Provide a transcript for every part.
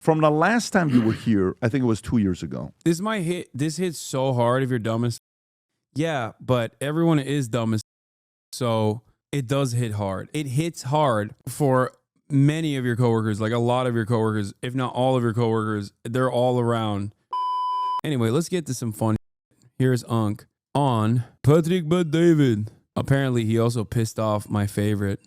From the last time you were here, I think it was 2 years ago. This might hit. This hits so hard if you're dumb as. Yeah, but everyone is dumb as. So it does hit hard. It hits hard for many of your coworkers, like a lot of your coworkers, if not all of your coworkers. They're all around. Anyway, let's get to some fun. Here's Unc on Patrick but David. Apparently, he also pissed off my favorite.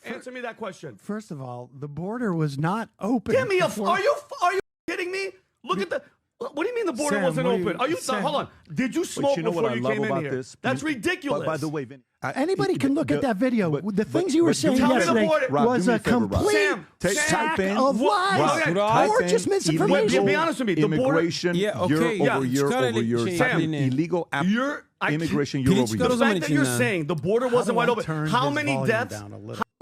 Answer me that question. First of all, the border was not open. Give me a. Are you kidding me? Look at the. What do you mean the border wasn't open? Are you? Hold on. Did you smoke before you came in here? This? That's ridiculous. By the way, anybody can look at that video. The things you were saying yesterday was a complete sack of lies or just misinformation. Be honest with me. The immigration, year over year. Sam, illegal immigration year over year. The fact that you're saying the border wasn't wide open. How many deaths?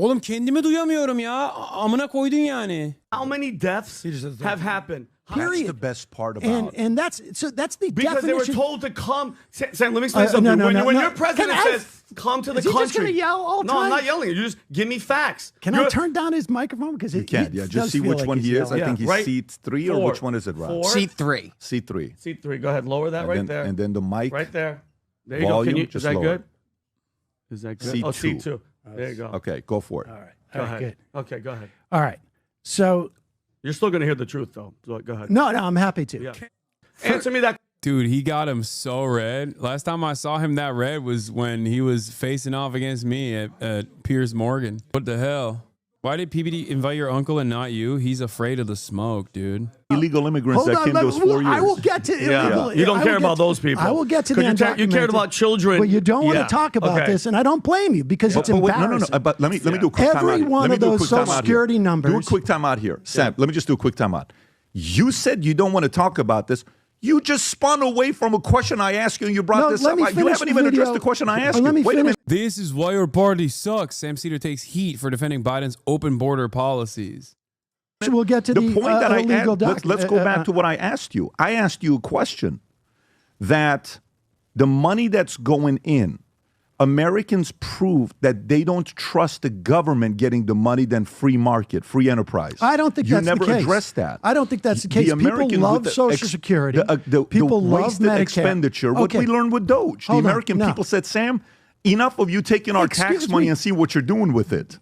Oğlum kendimi duyamıyorum ya. Amına koydun yani. How many deaths have happened? That's the best part about it. And that's the because definition. They were told to come. Sam, let me explain something. When your president says come to the country, he just gonna yell all the time? No, I'm not yelling. You just give me facts. Can I turn down his microphone because you can't? Yeah, just see which one he is. I think he's seat 3 or which one is it, Rob? Seat 3. Seat 3. Seat 3. Go ahead, lower that right there. And then the mic. Right there. There you go. Is that good? Is that good? Seat 2. Seat 2. There you go. Okay, go for it. All right. Go ahead. Good. Okay, go ahead. All right. So you're still going to hear the truth, though. So go ahead. No, I'm happy to. Yeah. Answer me that. Dude, he got him so red. Last time I saw him that red was when he was facing off against me at Piers Morgan. What the hell? Why did PBD invite your uncle and not you? He's afraid of the smoke, dude. Illegal immigrants that came those 4 years. I will get to illegal. You don't care about those people. I will get to the undocumented. You cared about children. But you don't want to talk about this, and I don't blame you because it's embarrassing. No. But let me do a quick time out. Every one of those Social Security numbers. Do a quick time out here. Sam, let me just do a quick time out. You said you don't want to talk about this. You just spun away from a question I asked you, and you brought this up. You haven't even addressed the question I asked you. Wait a minute. This is why your party sucks. Sam Seder takes heat for defending Biden's open border policies. So we'll get to the point that illegal let's go back to what I asked you. I asked you a question that the money that's going in, Americans prove that they don't trust the government getting the money than free market, free enterprise. I don't think that's the case. You never addressed that. I don't think that's the case. People love Social Security. People love wasted Medicare. Expenditure. What we learned with Doge. The American people said, Sam, enough of you taking our tax money and see what you're doing with it.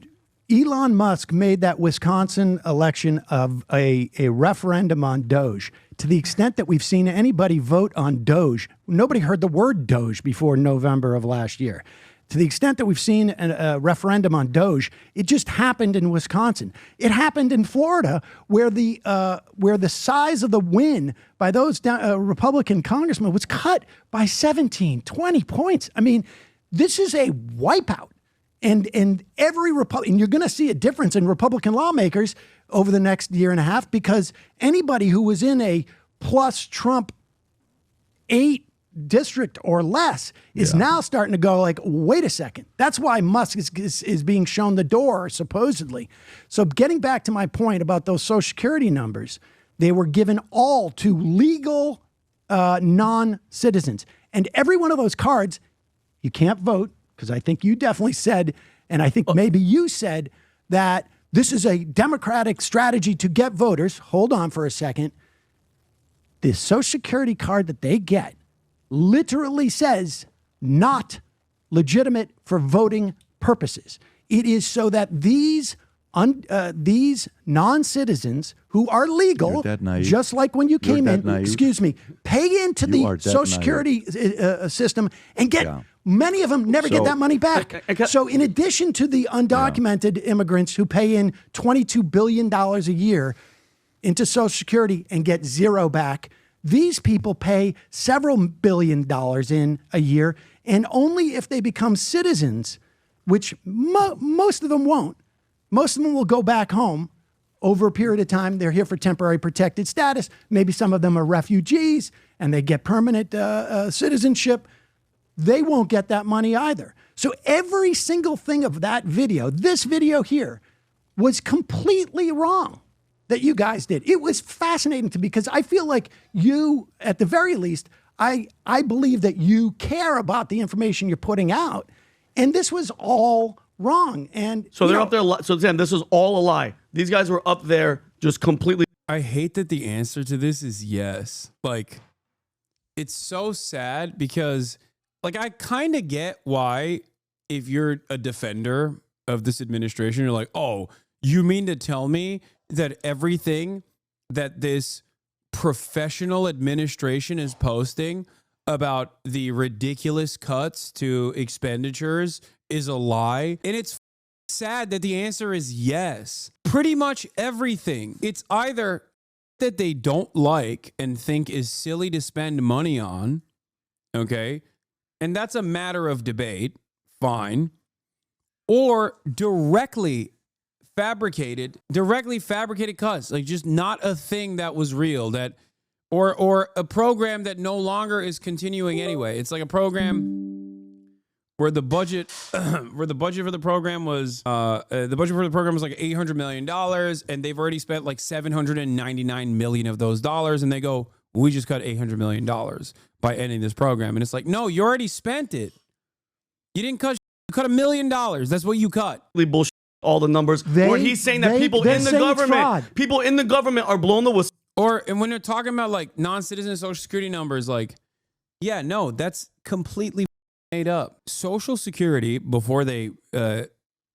Elon Musk made that Wisconsin election of a referendum on Doge. To the extent that we've seen anybody vote on Doge, nobody heard the word Doge before November of last year. To the extent that we've seen a referendum on Doge, it just happened in Wisconsin. It happened in Florida, where the size of the win by those Republican congressmen was cut by 17, 20 points. I mean, this is a wipeout. And every Republican, you're going to see a difference in Republican lawmakers over the next year and a half, because anybody who was in a plus Trump 8 district or less is now starting to go like, wait a second. That's why Musk is being shown the door, supposedly. So getting back to my point about those Social Security numbers, they were given all to legal non-citizens. And every one of those cards, you can't vote, because I think you definitely said, and I think maybe you said, that this is a Democratic strategy to get voters. Hold on for a second. The Social Security card that they get literally says not legitimate for voting purposes. It is so that these non-citizens who are legal, just like when you came in, pay into the Social Security system and get, many of them never get that money back. So in addition to the undocumented immigrants who pay in $22 billion a year into Social Security and get zero back, these people pay several $billion in a year, and only if they become citizens, which most of them won't. Most of them will go back home over a period of time. They're here for temporary protected status. Maybe some of them are refugees and they get permanent citizenship. They won't get that money either. So every single thing of that video, this video here, was completely wrong that you guys did. It was fascinating to me because I feel like you, at the very least, I believe that you care about the information you're putting out. And this was all wrong. And so they're up there. So Sam, this is all a lie. These guys were up there just completely I hate that the answer to this is yes. Like, it's so sad because, like, I kind of get why, if you're a defender of this administration, you're like, oh, you mean to tell me that everything that this professional administration is posting about the ridiculous cuts to expenditures is a lie? And it's sad that the answer is yes. Pretty much everything. It's either that they don't like and think is silly to spend money on, okay? And that's a matter of debate, fine. Or directly fabricated cuts, like just not a thing that was real, that or a program that no longer is continuing anyway. It's like a program where the budget for the program was like $800 million, and they've already spent like $799 million of those dollars, and they go, we just cut $800 million by ending this program. And it's like, no, you already spent it. You didn't cut, you cut $1 million. That's what you cut. Bullshit all the numbers. Where he's saying that people in the government are blowing the whistle. And when they're talking about like non-citizen Social Security numbers, like, yeah, no, that's completely made up. Social Security, before they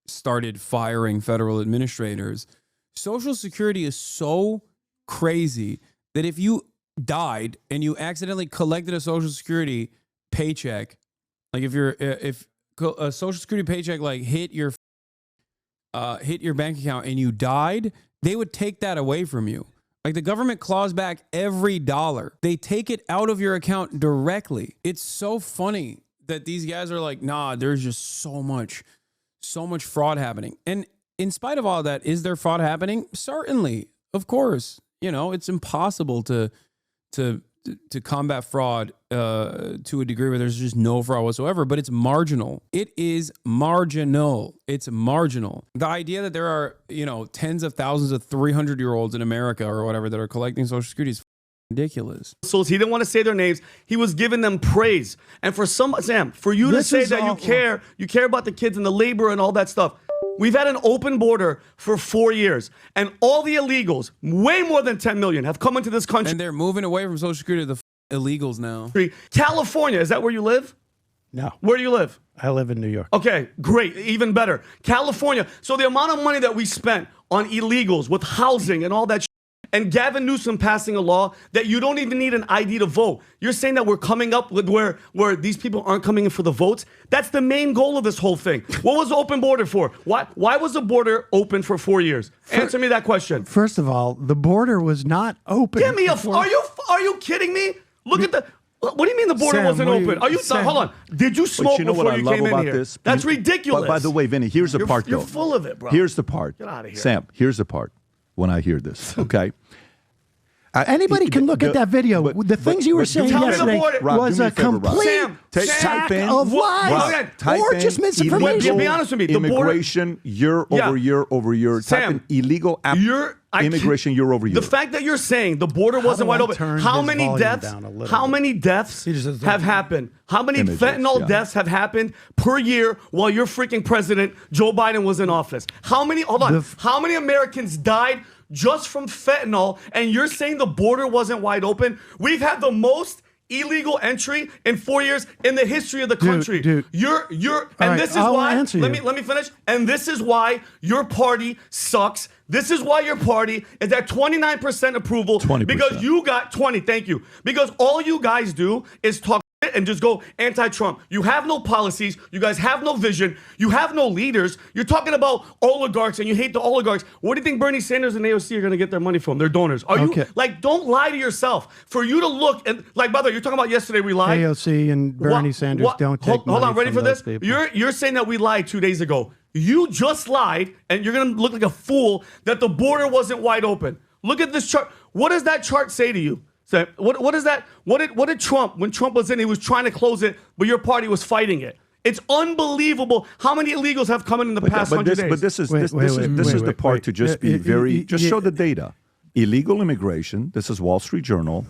started firing federal administrators, Social Security is so crazy that if you died and you accidentally collected a Social Security paycheck, like if a Social Security paycheck like hit your bank account and you died, they would take that away from you. Like, the government claws back every dollar. They take it out of your account directly. It's so funny that these guys are like, nah, there's just so much fraud happening. And in spite of all that, is there fraud happening? Certainly, of course. You know, it's impossible to combat fraud to a degree where there's just no fraud whatsoever, but it's marginal. It is marginal. It's marginal. The idea that there are, tens of thousands of 300-year-olds in America or whatever that are collecting Social Security is ridiculous. So he didn't want to say their names. He was giving them praise. And for you to say that you care about the kids and the labor and all that stuff. We've had an open border for 4 years, and all the illegals, way more than 10 million, have come into this country. And they're moving away from Social Security to the illegals now. California, is that where you live? No. Where do you live? I live in New York. Okay, great, even better. California. So the amount of money that we spent on illegals with housing and all that shit, and Gavin Newsom passing a law that you don't even need an ID to vote. You're saying that we're coming up with where these people aren't coming in for the votes? That's the main goal of this whole thing. What was the open border for? Why was the border open for 4 years? Answer me that question. First of all, the border was not open. Give me are you kidding me? Look at the... What do you mean the border wasn't open? Hold on. Did you smoke before you came in here? That's ridiculous. By the way, Vinny, here's the part, though. You're full of it, bro. Here's the part. Get out of here. Sam, here's the part when I hear this, okay? Anybody can look at that video. The things you were saying yesterday was a complete sack of lies or just misinformation. Be honest with me. Immigration year over year over year. Type in illegal immigration year over year. The fact that you're saying the border wasn't wide open. How many deaths have happened? How many fentanyl deaths have happened per year while your freaking president, Joe Biden, was in office? How many Americans died just from fentanyl, and you're saying the border wasn't wide open? We've had the most illegal entry in 4 years in the history of the country. Dude. This is why. Let me finish. And this is why your party sucks. This is why your party is at 29% approval. 20%. Because you got 20. Thank you. Because all you guys do is talk and just go anti-Trump. You have no policies. You guys have no vision. You have no leaders. You're talking about oligarchs and you hate the oligarchs. What do you think Bernie Sanders and AOC are going to get their money from? Their donors. Don't lie to yourself. For you to look and by the way, you're talking about yesterday we lied. AOC and Bernie Sanders don't take money. Hold on, ready from for this? People. You're saying that we lied 2 days ago. You just lied and you're going to look like a fool that the border wasn't wide open. Look at this chart. What does that chart say to you? So what is that? What did Trump, when Trump was in, he was trying to close it, but your party was fighting it. It's unbelievable how many illegals have come in the past 100 days. But this is the part to just be very, just show the data. Illegal immigration, this is Wall Street Journal,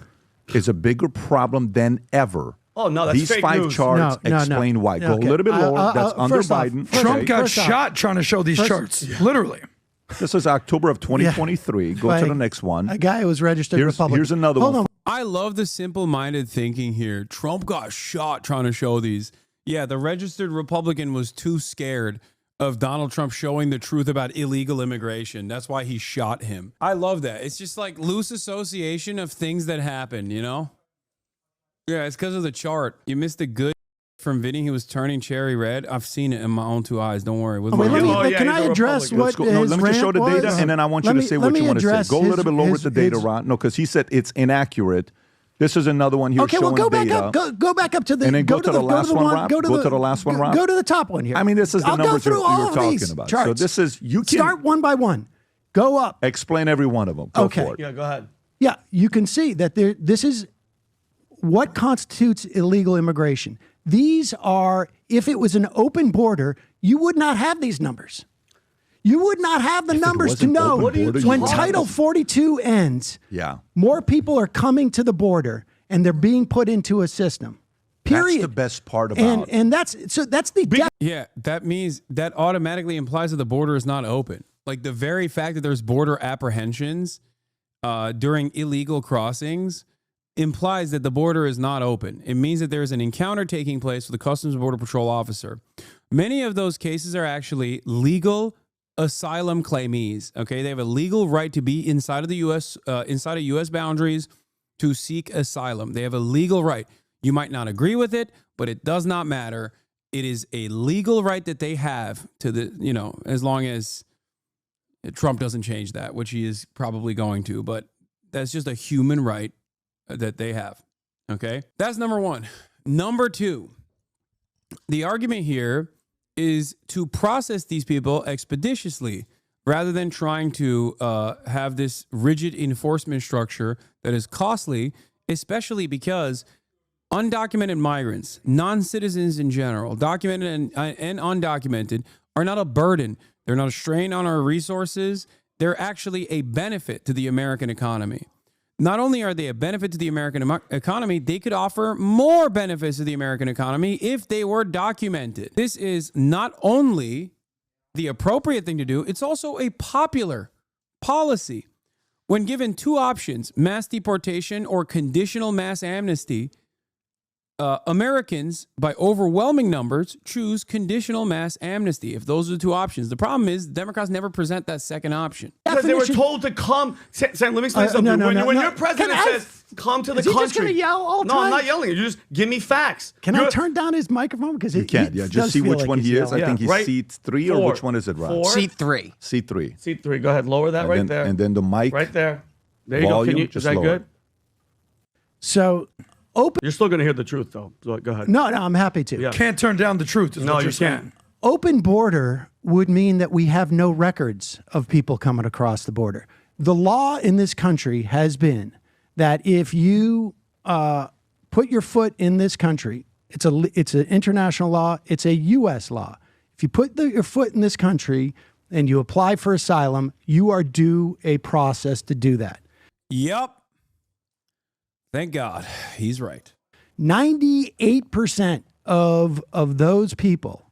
is a bigger problem than ever. Oh, no, that's These fake five news. charts explain why. Go a little bit lower. That's under Biden. Trump got shot trying to show these charts. Literally. This is October of 2023. Go to the next one. A guy who was registered Republican. Here's another one. On. I love the simple-minded thinking here. Trump got shot trying to show these. Yeah, the registered Republican was too scared of Donald Trump showing the truth about illegal immigration. That's why he shot him. I love that. It's just like loose association of things that happen, you know? Yeah, it's because of the chart. You missed the good from Vinny. He was turning cherry red. I've seen it in my own two eyes. Don't worry. Can I address what his let me just show the data, and then I want you to say what you want to say. Go a little bit lower with the data, Ron. No, because he said it's inaccurate. This is another one here showing go back data. up. Go back up to the. And then go to the last one, Rob. Go to the last one, Rob. Go to the top one here. I mean, this is the numbers you're talking about. Charts. So this is you can start one by one. Go up. Explain every one of them. Go for it. Yeah, go ahead. Yeah, you can see that this is what constitutes illegal immigration. These are, if it was an open border, you would not have these numbers. You would not have the numbers to know when Title 42 ends. Yeah. More people are coming to the border and they're being put into a system. Period. That's the best part about. And that's the yeah. That means that automatically implies that the border is not open. Like the very fact that there's border apprehensions during illegal crossings implies that the border is not open. It means that there's an encounter taking place with a Customs and Border Patrol officer. Many of those cases are actually legal asylum claimees. Okay, they have a legal right to be inside of the U.S. Inside of U.S. boundaries to seek asylum. They have a legal right. You might not agree with it, but it does not matter. It is a legal right that they have to the as long as Trump doesn't change that, which he is probably going to. But that's just a human right that they have. Okay, that's number one. Number two, the argument here is to process these people expeditiously rather than trying to have this rigid enforcement structure that is costly, especially because undocumented migrants, non-citizens in general, documented and undocumented, are not a burden. They're not a strain on our resources. They're actually a benefit to the American economy. Not only are they a benefit to the American economy, they could offer more benefits to the American economy if they were documented. This is not only the appropriate thing to do, it's also a popular policy. When given two options, mass deportation or conditional mass amnesty, Americans, by overwhelming numbers, choose conditional mass amnesty if those are the two options. The problem is Democrats never present that second option. Because they were told to come. Sam, let me explain something. When your president says, come to the country. Is he just going to yell all the time? No, I'm not yelling. You just give me facts. Can I turn down his microphone? Because you can't. Yeah, just see which one he is. I think he's seat 3 or which one is it, Rob? Seat 3. Seat 3. Seat 3. Go ahead. Lower that right there. And then the mic. Right there. There you go. Is that good? So... You're still going to hear the truth, though. So go ahead. No, I'm happy to. Yeah. Can't turn down the truth. No, you can't. Open border would mean that we have no records of people coming across the border. The law in this country has been that if you put your foot in this country, it's an international law, it's a U.S. law. If you put your foot in this country and you apply for asylum, you are due a process to do that. Yep. Thank God. He's right. 98% of those people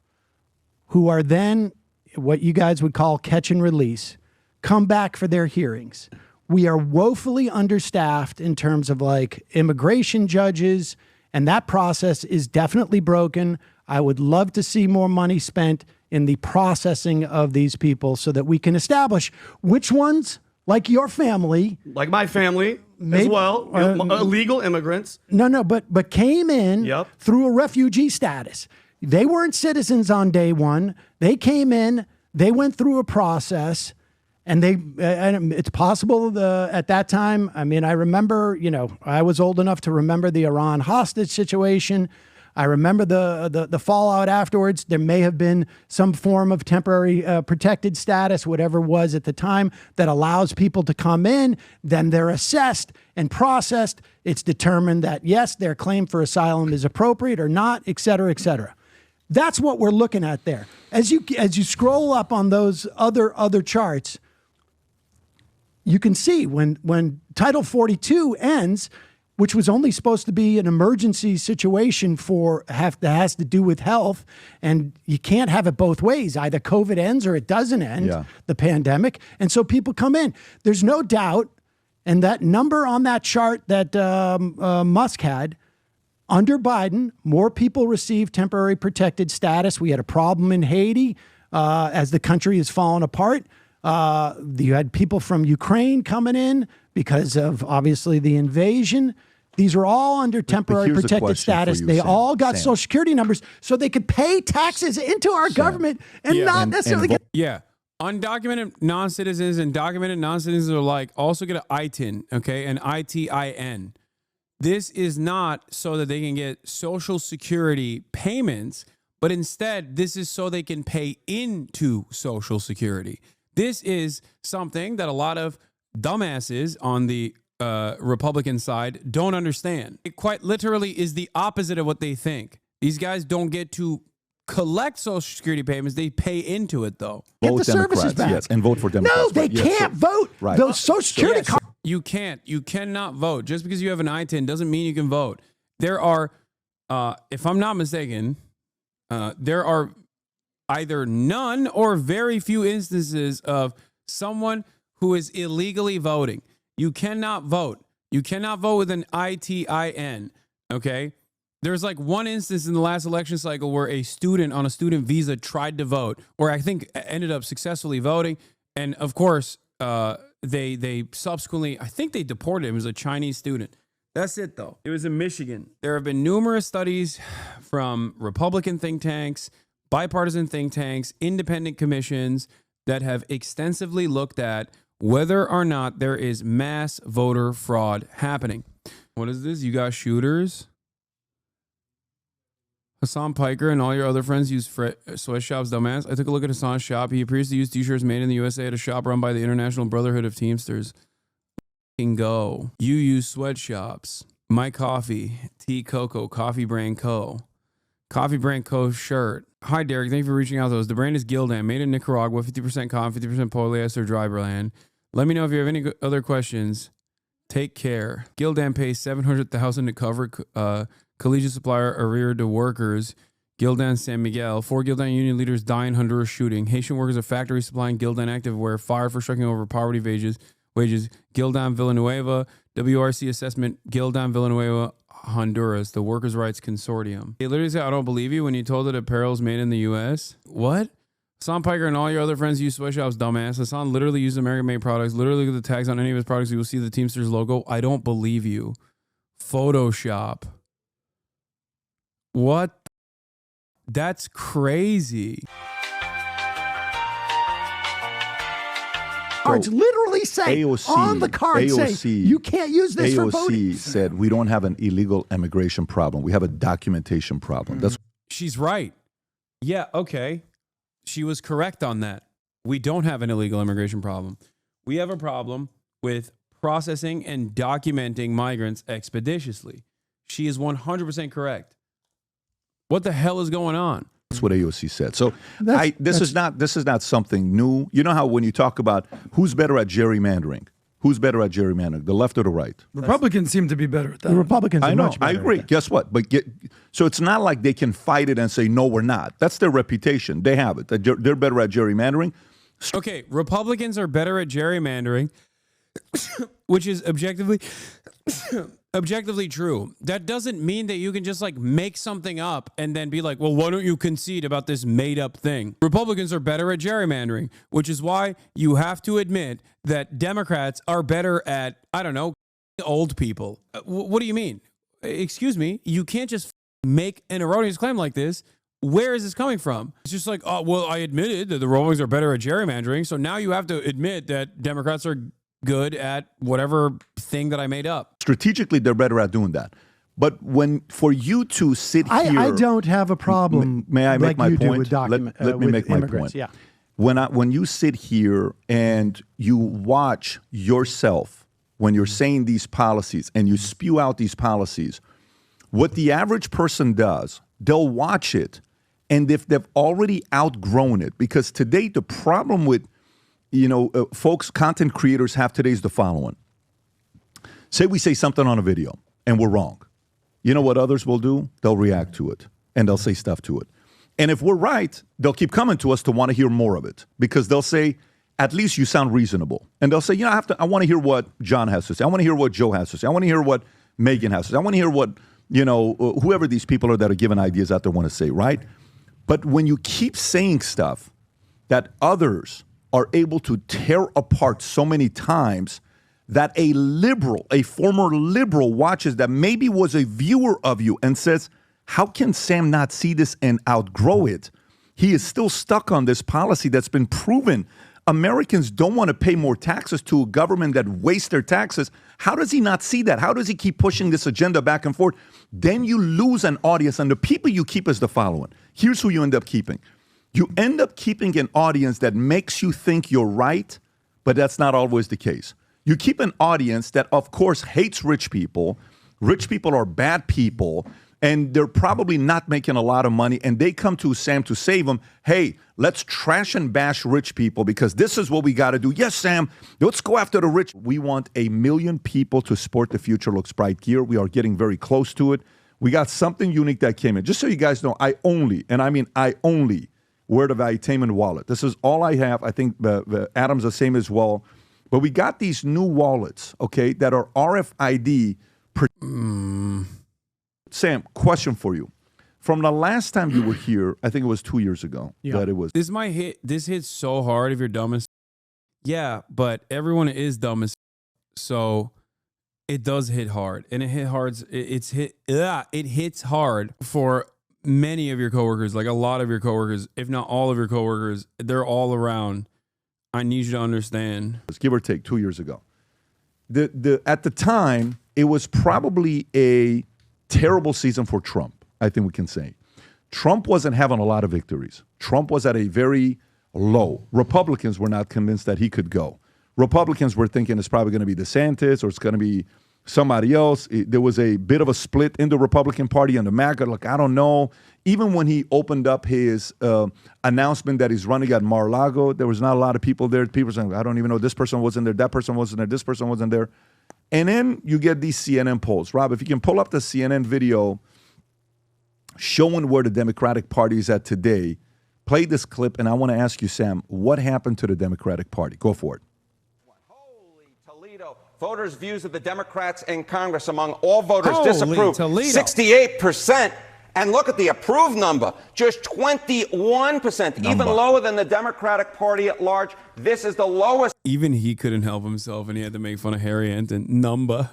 who are then what you guys would call catch and release come back for their hearings. We are woefully understaffed in terms of like immigration judges, and that process is definitely broken. I would love to see more money spent in the processing of these people so that we can establish which ones, like your family, like my family as well, illegal immigrants. No, but came in through a refugee status. They weren't citizens on day one. They came in, they went through a process, and it's possible at that time. I mean, I remember, I was old enough to remember the Iran hostage situation. I remember the fallout afterwards. There may have been some form of temporary protected status, whatever was at the time, that allows people to come in. Then they're assessed and processed. It's determined that, yes, their claim for asylum is appropriate or not, et cetera, et cetera. That's what we're looking at there. As you scroll up on those other charts, you can see when Title 42 ends, which was only supposed to be an emergency situation that has to do with health. And you can't have it both ways. Either COVID ends or it doesn't end, the pandemic. And so people come in. There's no doubt. And that number on that chart that Musk had, under Biden, more people received temporary protected status. We had a problem in Haiti as the country is falling apart. You had people from Ukraine coming in because of, obviously, the invasion. These are all under temporary protected status. They all got Social Security numbers so they could pay taxes into our government and not necessarily get... Yeah. Undocumented non-citizens and documented non-citizens are like also get an ITIN, okay, an ITIN. This is not so that they can get Social Security payments, but instead this is so they can pay into Social Security. This is something that a lot of dumbasses on the Republican side don't understand. It quite literally is the opposite of what they think. These guys don't get to collect Social Security payments. They pay into it, though. Get the services back. Yes, and vote for Democrats. No, they can't vote. Right. Those Social Security cards. You can't. You cannot vote. Just because you have an ITIN doesn't mean you can vote. There are, if I'm not mistaken, there are either none or very few instances of someone who is illegally voting. You cannot vote. You cannot vote with an ITIN, okay? There's like one instance in the last election cycle where a student on a student visa tried to vote, or I think ended up successfully voting. And of course, they subsequently, I think they deported him as a Chinese student. That's it, though. It was in Michigan. There have been numerous studies from Republican think tanks, bipartisan think tanks, independent commissions that have extensively looked at whether or not there is mass voter fraud happening. What is this? You got shooters? Hasan Piker and all your other friends use Sweatshops, dumbass. I took a look at Hasan's shop. He appears to use t-shirts made in the USA at a shop run by the International Brotherhood of Teamsters. Go. You use Sweatshops. My Coffee, Tea Cocoa, Coffee Brand Co. Coffee Brand Co. shirt. Hi, Derek. Thank you for reaching out to us. The brand is Gildan, made in Nicaragua, 50% cotton, 50% polyester, dry brand. Let me know if you have any other questions. Take care. Gildan pays $700,000 to cover collegiate supplier arrear to workers. Gildan San Miguel. 4 Gildan union leaders die in Honduras shooting. Haitian workers at factory supplying Gildan activewear fired for striking over poverty wages. Gildan Villanueva. WRC assessment. Gildan Villanueva, Honduras. The Workers' Rights Consortium. They literally said, I don't believe you when you told that apparel is made in the U.S. What? Hasan Piker and all your other friends use Sweatshops, dumbass. Hasan literally uses American-made products. Literally look at the tags on any of his products. You will see the Teamsters logo. I don't believe you. Photoshop. What? That's crazy. Cards literally say AOC, on the card say you can't use this for voting. AOC said we don't have an illegal immigration problem. We have a documentation problem. That's She's right. Yeah, okay. She was correct on that. We don't have an illegal immigration problem. We have a problem with processing and documenting migrants expeditiously. She is 100% correct. What the hell is going on? That's what AOC said. So this is not something new. You know how when you talk about who's better at gerrymandering, the left or the right? Republicans seem to be better at that. The Republicans are I know. much better. I agree. Guess what? So it's not like they can fight it and say, no, we're not. That's their reputation. They have it. They're better at gerrymandering. Okay, Republicans are better at gerrymandering, which is objectively true. That doesn't mean that you can just like make something up and then be like, well, why don't you concede about this made up thing? Republicans are better at gerrymandering, which is why you have to admit that Democrats are better at, I don't know, old people. What do you mean? Excuse me. You can't just make an erroneous claim like this. Where is this coming from? It's just like, oh, well, I admitted that the Republicans are better at gerrymandering. So now you have to admit that Democrats are good at whatever thing that I made up. Strategically, they're better at doing that. But for you to sit here... I don't have a problem. May I make my point? Let me make my point. Yeah. When you sit here and you watch yourself, when you're saying these policies and you spew out these policies, what the average person does, they'll watch it. And if they've already outgrown it, because today the problem with folks, content creators have today is the following. Say we say something on a video, and we're wrong, you know what others will do? They'll react to it and they'll say stuff to it. And if we're right, they'll keep coming to us to want to hear more of it because they'll say, at least you sound reasonable. And they'll say, you know, I want to hear what John has to say. I want to hear what Joe has to say. I want to hear what Megan has to say. I want to hear what, you know, whoever these people are that are giving ideas out there want to say, right? But when you keep saying stuff that others are able to tear apart so many times that a liberal, a former liberal watches that maybe was a viewer of you and says, how can Sam not see this and outgrow it? He is still stuck on this policy that's been proven. Americans don't want to pay more taxes to a government that wastes their taxes. How does he not see that? How does he keep pushing this agenda back and forth? Then you lose an audience, and the people you keep is the following. Here's who you end up keeping. You end up keeping an audience that makes you think you're right, but that's not always the case. You keep an audience that, of course, hates rich people. Rich people are bad people, and they're probably not making a lot of money, and they come to Sam to save them. Hey, let's trash and bash rich people because this is what we got to do. Yes, Sam, let's go after the rich. We want 1 million people to sport the Future Looks Bright gear. We are getting very close to it. We got something unique that came in. Just so you guys know, I only wear the Valuetainment wallet. This is all I have. I think Adam's the same as well. But we got these new wallets, okay, that are RFID. Sam, question for you. From the last time you were here, I think it was 2 years ago that it was. This hits so hard if you're dumb as. Yeah, but everyone is dumb as. So it does hit hard, and it hits hard for many of your coworkers, like a lot of your coworkers, if not all of your coworkers. They're all around. I need you to understand. Give or take 2 years ago. At the time, it was probably a terrible season for Trump, I think we can say. Trump wasn't having a lot of victories. Trump was at a very low. Republicans were not convinced that he could go. Republicans were thinking it's probably going to be DeSantis or it's going to be somebody else. There was a bit of a split in the Republican Party and the MAGA. Like, I don't know. Even when he opened up his announcement that he's running at Mar-a-Lago, there was not a lot of people there. People saying, I don't even know, this person wasn't there, that person wasn't there, this person wasn't there. And then you get these CNN polls. Rob, if you can pull up the CNN video showing where the Democratic Party is at today, play this clip, and I want to ask you, Sam, what happened to the Democratic Party? Go for it. Holy Toledo. Voters' views of the Democrats in Congress among all voters disapprove. 68%. And look at the approved number, just 21%, even lower than the Democratic Party at large. This is the lowest. Even he couldn't help himself, and he had to make fun of Harry Anton. Number.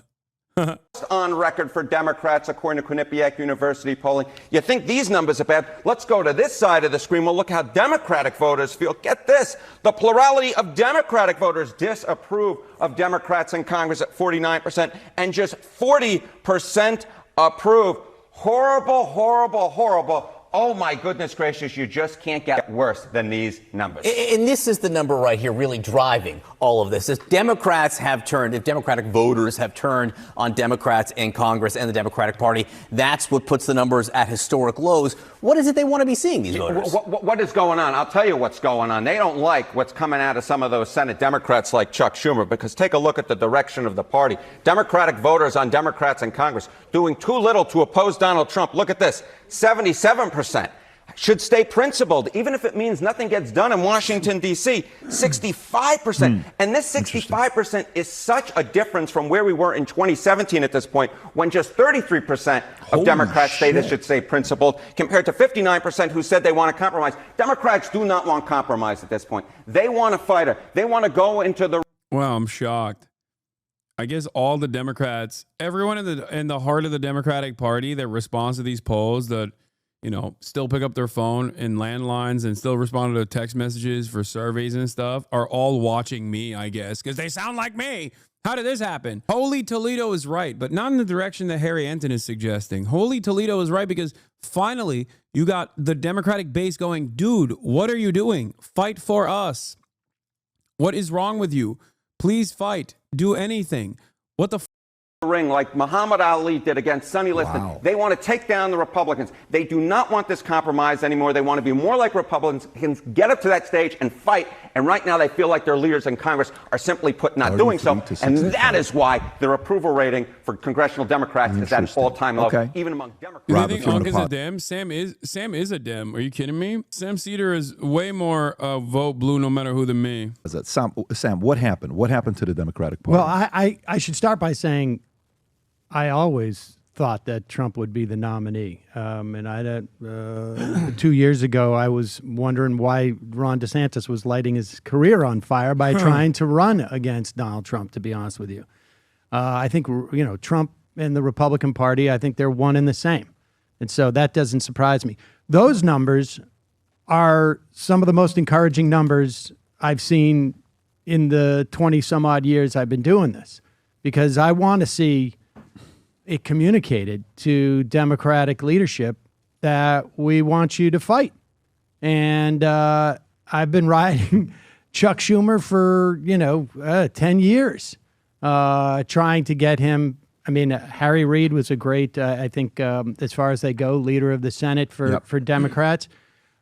On record for Democrats, according to Quinnipiac University polling. You think these numbers are bad? Let's go to this side of the screen. We'll look how Democratic voters feel. Get this. The plurality of Democratic voters disapprove of Democrats in Congress at 49%, and just 40% approve. Horrible, horrible, horrible. Oh, my goodness gracious, you just can't get worse than these numbers. And this is the number right here really driving all of this. If Democratic voters have turned on Democrats in Congress and the Democratic Party, that's what puts the numbers at historic lows. What is it they want to be seeing, these voters? What is going on? I'll tell you what's going on. They don't like what's coming out of some of those Senate Democrats like Chuck Schumer, because take a look at the direction of the party. Democratic voters on Democrats in Congress doing too little to oppose Donald Trump. Look at this. 77% should stay principled, even if it means nothing gets done in Washington, D.C. 65%. And this 65% is such a difference from where we were in 2017 at this point, when just 33% of Democrats say this should stay principled, compared to 59% who said they want to compromise. Democrats do not want compromise at this point. They want a fighter. They want to go into the... Wow, I'm shocked. I guess all the Democrats, everyone in the heart of the Democratic Party that responds to these polls, that, you know, still pick up their phone in landlines and still respond to text messages for surveys and stuff, are all watching me, I guess, because they sound like me. How did this happen? Holy Toledo is right, but not in the direction that Harry Anton is suggesting. Holy Toledo is right because finally you got the Democratic base going, dude, what are you doing? Fight for us. What is wrong with you? Please fight. Do anything. What the ring like Muhammad Ali did against Sonny Liston. Wow. They want to take down the Republicans. They do not want this compromise anymore. They want to be more like Republicans, can get up to that stage and fight. And right now they feel like their leaders in Congress are simply not doing so. And that is why their approval rating for congressional Democrats is at an all-time low, even among Democrats. Do you think Unc is a Dem? Sam is a Dem. Are you kidding me? Sam Seder is way more vote blue no matter who than me. Sam, what happened? What happened to the Democratic Party? Well, I should start by saying I always thought that Trump would be the nominee. And 2 years ago, I was wondering why Ron DeSantis was lighting his career on fire by trying to run against Donald Trump, to be honest with you. I think, Trump and the Republican Party, I think they're one and the same. And so that doesn't surprise me. Those numbers are some of the most encouraging numbers I've seen in the 20 some odd years I've been doing this, because I want to see it communicated to Democratic leadership that we want you to fight. And I've been riding Chuck Schumer for, 10 years, trying to get him. I mean, Harry Reid was a great, I think, as far as they go, leader of the Senate for Democrats.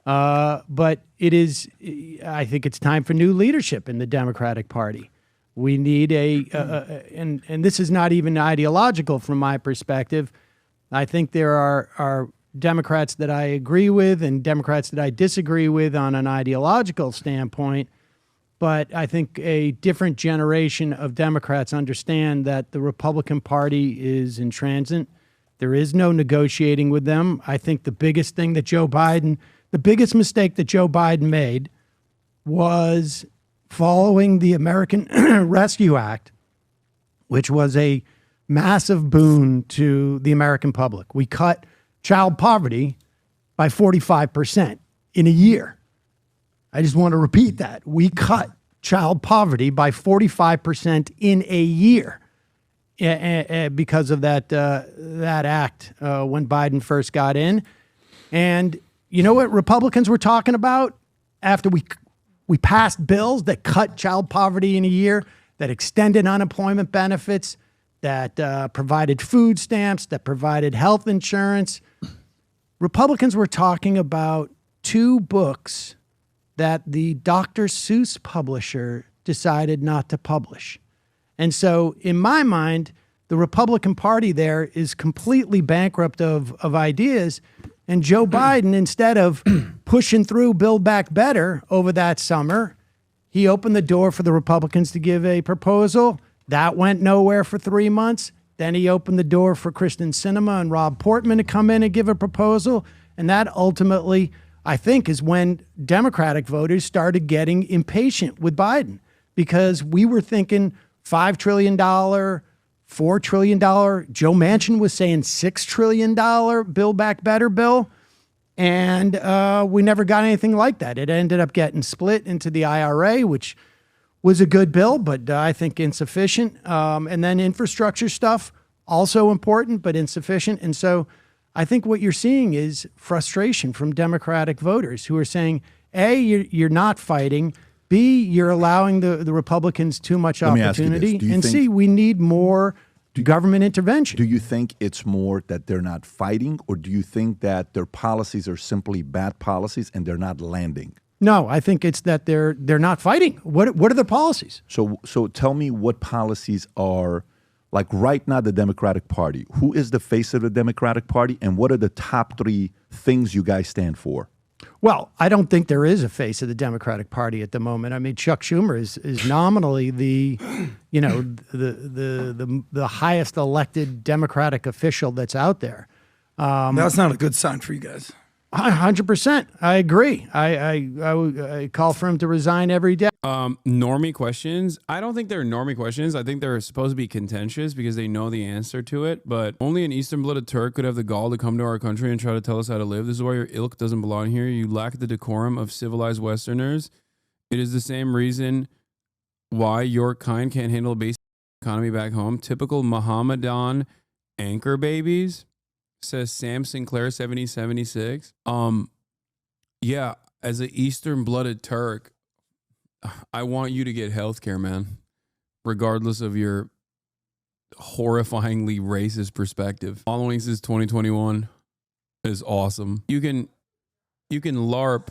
But I think it's time for new leadership in the Democratic Party. We need and this is not even ideological from my perspective. I think there are Democrats that I agree with and Democrats that I disagree with on an ideological standpoint. But I think a different generation of Democrats understand that the Republican Party is intransigent. There is no negotiating with them. I think the biggest mistake that Joe Biden made was following the American Rescue Act, which was a massive boon to the American public. We cut child poverty by 45% in a year. I just want to repeat that. We cut child poverty by 45% in a year because of that act when Biden first got in. And you know what Republicans were talking about after we passed bills that cut child poverty in a year, that extended unemployment benefits, that provided food stamps, that provided health insurance. Republicans were talking about 2 books that the Dr. Seuss publisher decided not to publish. And so in my mind, the Republican Party there is completely bankrupt of ideas. And Joe Biden, instead of pushing through Build Back Better over that summer, he opened the door for the Republicans to give a proposal. That went nowhere for 3 months. Then he opened the door for Kristen Sinema and Rob Portman to come in and give a proposal. And that ultimately, I think, is when Democratic voters started getting impatient with Biden, because we were thinking $5 trillion, $4 trillion. Joe Manchin was saying $6 trillion Build Back Better bill. And we never got anything like that. It ended up getting split into the IRA, which was a good bill, but I think insufficient. And then infrastructure stuff, also important, but insufficient. And so I think what you're seeing is frustration from Democratic voters who are saying, A, you're not fighting. B, you're allowing the Republicans too much opportunity. And C, we need more government intervention. Do you think it's more that they're not fighting, or do you think that their policies are simply bad policies and they're not landing? No, I think it's that they're not fighting. What are their policies? So tell me what policies are, like right now, the Democratic Party. Who is the face of the Democratic Party, and what are the top 3 things you guys stand for? Well, I don't think there is a face of the Democratic Party at the moment. I mean, Chuck Schumer is nominally the highest elected Democratic official that's out there. That's not a good sign for you guys. 100%. I agree. I call for him to resign every day. Normie questions. I don't think they're normie questions. I think they're supposed to be contentious because they know the answer to it. But only an Eastern-blooded Turk could have the gall to come to our country and try to tell us how to live. This is why your ilk doesn't belong here. You lack the decorum of civilized Westerners. It is the same reason why your kind can't handle a basic economy back home. Typical Mohammedan anchor babies. Says Sam Sinclair 7076. Yeah, as an Eastern-blooded Turk, I want you to get health care, man, regardless of your horrifyingly racist perspective. Following since 2021 is awesome. You can LARP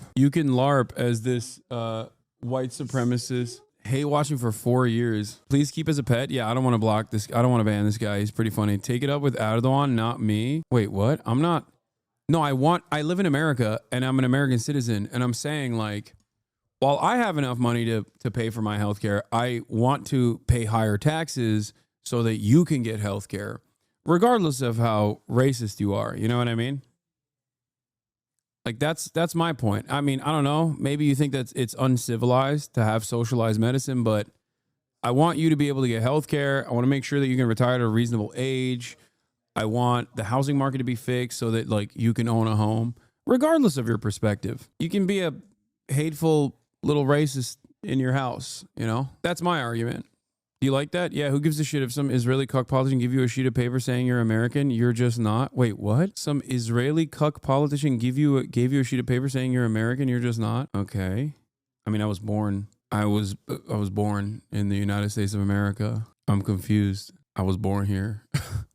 as this white supremacist. Hate watching for 4 years. Please keep as a pet. Yeah, I don't want to block this. I don't want to ban this guy. He's pretty funny. Take it up with Erdogan, not me. Wait, what? I'm not. No, I live in America and I'm an American citizen. And I'm saying, like, while I have enough money to pay for my healthcare, I want to pay higher taxes so that you can get healthcare, regardless of how racist you are. You know what I mean? Like, that's my point. I mean, I don't know. Maybe you think that it's uncivilized to have socialized medicine, but I want you to be able to get health care. I want to make sure that you can retire at a reasonable age. I want the housing market to be fixed so that, like, you can own a home, regardless of your perspective. You can be a hateful little racist in your house, you know? That's my argument. Do you like that? Yeah, who gives a shit if some Israeli cuck politician give you a sheet of paper saying you're American, you're just not? Wait, what? Some Israeli cuck politician gave you a sheet of paper saying you're American, you're just not? Okay. I mean, I was born in the United States of America. I'm confused. I was born here.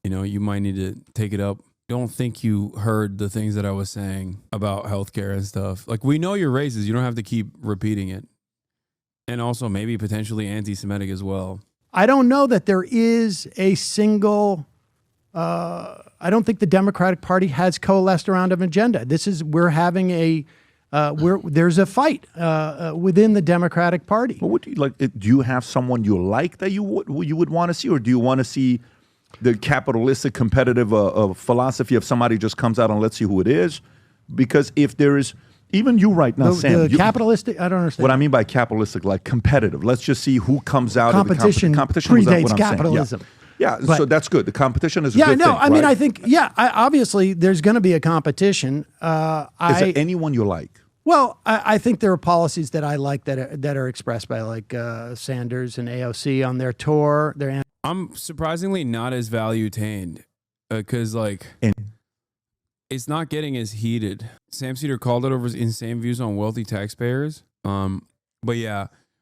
You know, you might need to take it up. Don't think you heard the things that I was saying about healthcare and stuff. Like, we know you're racist. You don't have to keep repeating it. And also maybe potentially anti-Semitic as well. I don't know that there is a single, I don't think the Democratic Party has coalesced around an agenda. We're having there's a fight within the Democratic Party. Well, what do you like? Do you have someone you like that you would want to see, or do you want to see the capitalistic competitive philosophy of somebody just comes out and let's see who it is? Because if there is, even you right now, Sam. Capitalistic? I don't understand. What I mean by capitalistic, like competitive. Let's just see who comes out competition of the competition. Predates capitalism. Yeah, so that's good. The competition is a good thing. I mean, I think, obviously there's going to be a competition. Is there anyone you like? Well, I think there are policies that I like that are expressed by, like, Sanders and AOC on their tour. I'm surprisingly not as value-tained because, like, it's not getting as heated. Sam Cedar called it over his insane views on wealthy taxpayers. But yeah,